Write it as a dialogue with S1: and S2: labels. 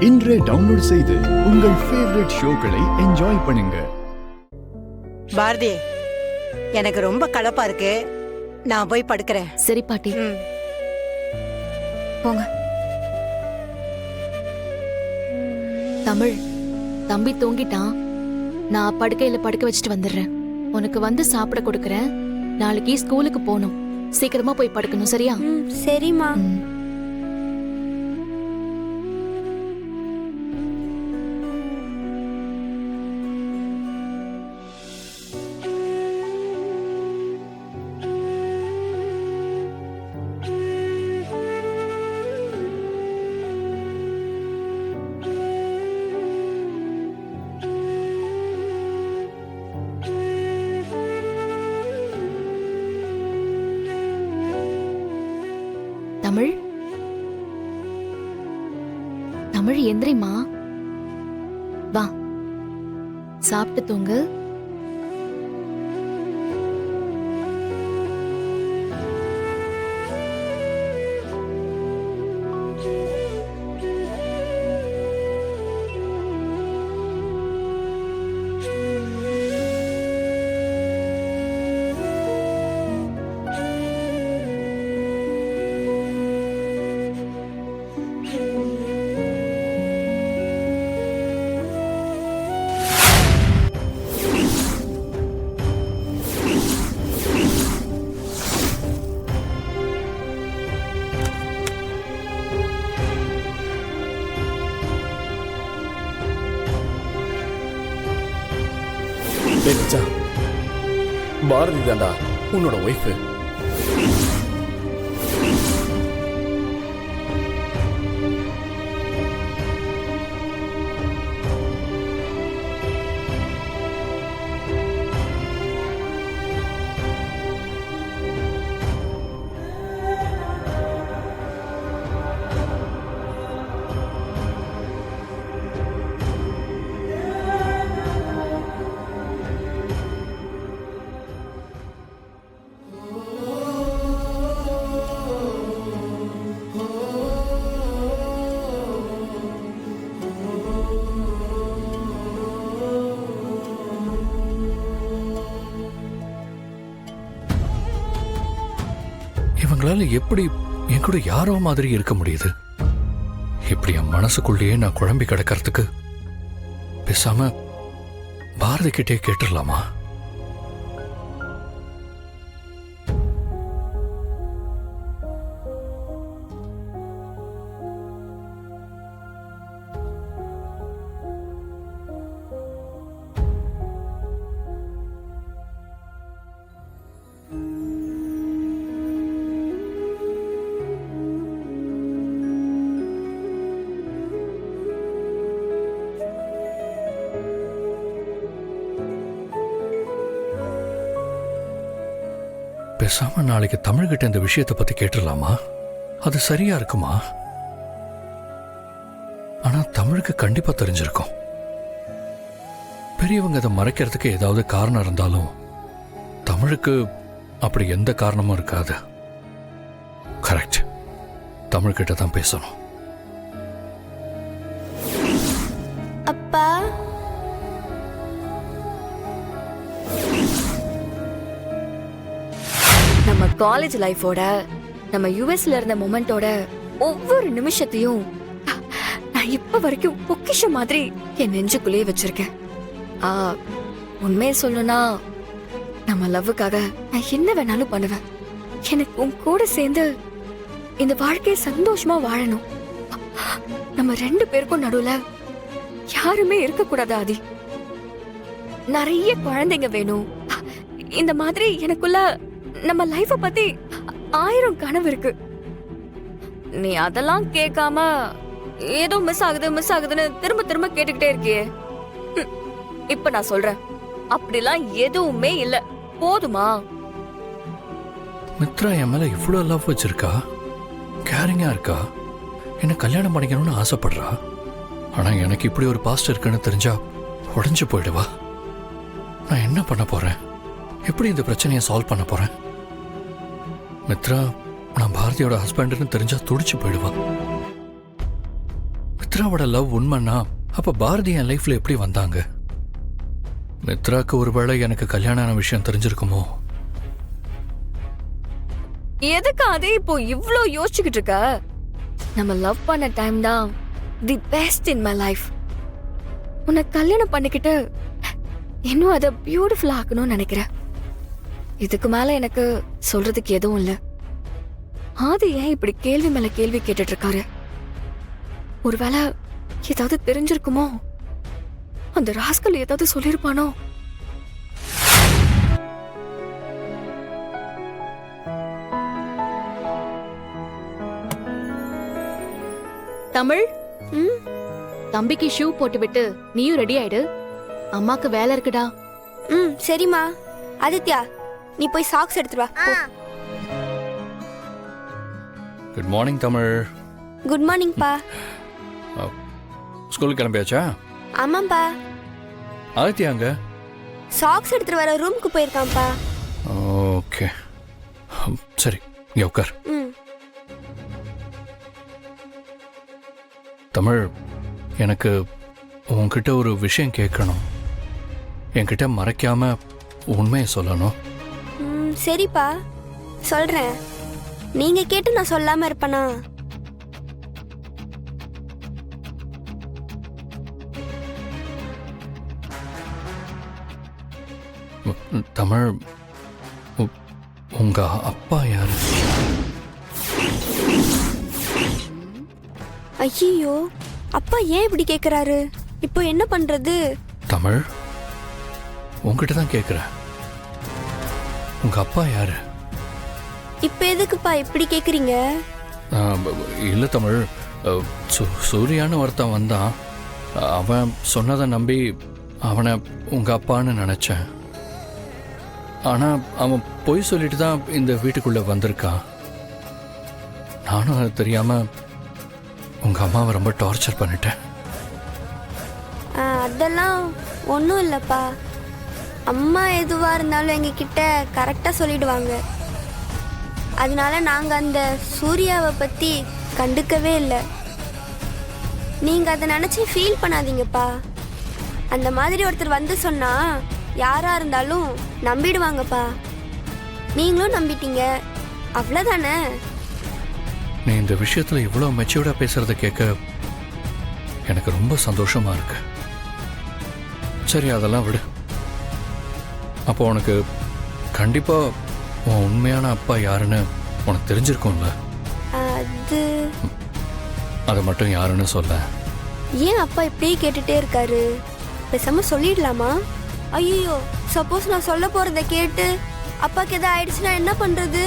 S1: இன்றே டவுன்லோட் செய்து உங்கள் ஃபேவரட் ஷோக்களை என்ஜாய் பண்ணுங்க.
S2: பாரதி, எனக்கு ரொம்ப களைப்பா இருக்கு, நான் போய் படுக்கிறேன்.
S3: சரி பாட்டி, போங்க. தமிழ், தம்பி தூங்கிட்டான். நான் படுக்கையில படுக்க வச்சுட்டு வந்துடுறேன். உனக்கு வந்து சாப்பிட கொடுக்கறேன். நாளைக்கு ஸ்கூலுக்கு போகணும். சீக்கிரமா போய் படுக்கணும், சரியா?
S4: சரிம்மா.
S3: தமிழ், தமிழ் எந்திரிமா, வா சாப்பிட்டு தூங்கு.
S5: பாரதி தாண்டா உன்னோட ஒய்ஃபு. இவங்களால எப்படி என் கூட யாரோ மாதிரி இருக்க முடியுது? இப்படி என் மனசுக்குள்ளேயே நான் குழம்பி கிடக்கிறதுக்கு பேசாம பாரதி கிட்டே கேட்டுடலாமா? பேசாம நாளைக்கு தமிழ்கிட்ட இந்த விஷயத்தை பத்தி கேட்டுடலாமா? அது சரியா இருக்குமா? ஆனா தமிழுக்கு கண்டிப்பா தெரிஞ்சிருக்கும். பெரியவங்க அதை மறைக்கிறதுக்கு ஏதாவது காரணம் இருந்தாலும் தமிழுக்கு அப்படி எந்த காரணமும் இருக்காது. கரெக்ட், தமிழ்கிட்ட தான் பேசணும்.
S4: அப்பா, நம்ம காலேஜ் லைஃபோட, நம்ம யுஎஸ்ல இருந்த மொமெண்டோட ஒவ்வொரு நிமிஷத்தையும் நான் இப்ப வரைக்கும் பொக்கிஷம் மாதிரி என் நெஞ்சுக்குள்ளேயே வச்சிருக்கேன். உண்மையை சொல்லணும்னா நம்ம லவ்வுக்காக நான் என்ன வேணாலும் பண்ணுவேன். எனக்கு உன் கூட சேர்ந்து இந்த வாழ்க்கையை சந்தோஷமா வாழணும். நம்ம ரெண்டு பேருக்கும் நடுவுல யாருமே இருக்க கூடாது ஆதி. நிறைய குழந்தைங்க வேணும். இந்த மாதிரி எனக்குள்ள நம்ம லைஃப பத்தி 1000 கனவு இருக்கு. நீ அதெல்லாம் கேட்காம ஏதோ மிஸ் ஆகுதுன்னு திரும்ப திரும்ப கேட்டுக்கிட்டே இருக்கியே. இப்ப நான் சொல்றேன், அப்படிலாம் எதுவுமே இல்ல. போதுமா?
S5: மித்ரா என் மேல இவ்வளவு லவ் வச்சிருக்கா, கேரிங்கா இருக்கா, என்ன கல்யாணம் பண்ணிக்கணும்னு ஆசைப்படுறா. ஆனா எனக்கு இப்படி ஒரு பாஸ்ட் இருக்குன்னு தெரிஞ்சா உடஞ்சு போயிடுவா. நான் என்ன பண்ண போறேன்? எப்படி இந்த பிரச்சனையை சால்வ் பண்ண போறேன்? மித்ரா நான் பாரதியோட ஹஸ்பண்ட்னு தெரிஞ்சா துடிச்சு போயிடுவா. மித்ராவோட லவ் உண்மைன்னா அப்ப பாரதி என் லைஃப்ல எப்படி வந்தாங்க? மித்ராக்கு ஒருவேளை எனக்கு கல்யாணம் ஆன விஷயம் தெரிஞ்சிருக்குமோ?
S4: எதுக்கு அதே இப்போ இவ்ளோ யோசிச்சுக்கிட்டு இருக்க? நம்ம லவ் பண்ண டைம் தான் the best in my life. உன்னை கல்யாணம் பண்ணிக்கிட்டு இன்னும் அதை பியூட்டிஃபுல் ஆக்கணும்னு நினைக்கிறேன். இதுக்கு மேல எனக்கு சொல்றதுக்கு எதுவும் இல்ல. ஆதி ஏன் இப்படி கேள்வி மேல கேள்வி கேட்டுட்டு இருக்காரு? ஒருவேளை ஏதாவது தெரிஞ்சிருக்குமோ? அந்த ராஸ்கல் ஏதாவது சொல்லிருப்பானோ?
S3: தமிழ், தம்பிக்கு ஷூ போட்டு விட்டு நீயும் ரெடி ஆயிடு. அம்மாக்கு வேலை இருக்குடா.
S6: சரிம்மா. ஆதித்யா, நீ போய் சாக்ஸ் எடுத்துட்டு வா.
S5: Good morning Tamil.
S6: Good morning பா.
S5: ஸ்கூலுக்கு கிளம்பியாச்சா?
S6: ஆமாப்பா.
S5: ஆதித்யாங்க?
S6: சாக்ஸ் எடுத்துட்டு வர ரூமுக்கு போயிருக்கான்ப்பா.
S5: ஓகே, சரி, இங்க உட்கார். தமிழ், எனக்கு உன்கிட்ட ஒரு விஷயம் கேட்கணும். என்கிட்ட மறைக்காம உண்மையை சொல்லணும்.
S6: சரிப்பா, சொல்றேன். நீங்க கேட்டு நான் சொல்லாம இருப்பேனா?
S5: தமிழ், உங்க அப்பா யாரு?
S6: ஐயோ, அப்பா ஏன் இப்படி கேக்குறாரு? இப்போ என்ன பண்றது?
S5: தமிழ், உங்ககிட்ட தான் கேட்குறேன். உங்க அப்பா யாரு?
S6: இப்ப எதுக்குப்பா இப்படி கேக்குறீங்க?
S5: இல்லை தமிழ், சூர்யான்னு ஒருத்தன் வந்தான். அவன் சொன்னதை நம்பி அவனை உங்க அப்பான்னு நினைச்சேன். ஆனா அவன் பொய் சொல்லிட்டு தான் இந்த வீட்டுக்குள்ள வந்திருக்கான். நானும் அது தெரியாம உங்க அம்மாவை ரொம்ப டார்ச்சர் பண்ணிட்டேன்.
S6: அதெல்லாம் ஒன்றும் இல்லைப்பா. அம்மா எதுவாக இருந்தாலும் எங்ககிட்ட கரெக்டாக சொல்லிடுவாங்க. அதனால நாங்கள் அந்த சூர்யாவை பற்றி கண்டுக்கவே இல்லை. நீங்கள் அதை நினச்சி ஃபீல் பண்ணாதீங்கப்பா. அந்த மாதிரி ஒருத்தர் வந்து சொன்னால் யாராக இருந்தாலும் நம்பிடுவாங்கப்பா. நீங்களும் நம்பிட்டீங்க, அவ்வளோதானே.
S5: நீ இந்த விஷயத்துல இவ்வளவு மெச்சூர்டா பேசுறத கேட்க எனக்கு ரொம்ப சந்தோஷமா இருக்கு. சரி, அதெல்லாம் விடு. அப்போ உனக்கு கண்டிப்பா உன் உண்மையான அப்பா யாருன்னு உனக்கு தெரிஞ்சிருக்கும்ல?
S6: அது
S5: அதை மட்டும் யாருன்னு சொல்ல.
S6: ஏன் அப்பா இப்படியே கேட்டுட்டே இருக்காரு? பேசாம சொல்லிடலாமா? ஐயோ, சப்போஸ் நான் சொல்ல போறத கேட்டு அப்பாக்கு எதாவது ஆயிடுச்சுன்னா என்ன பண்றது?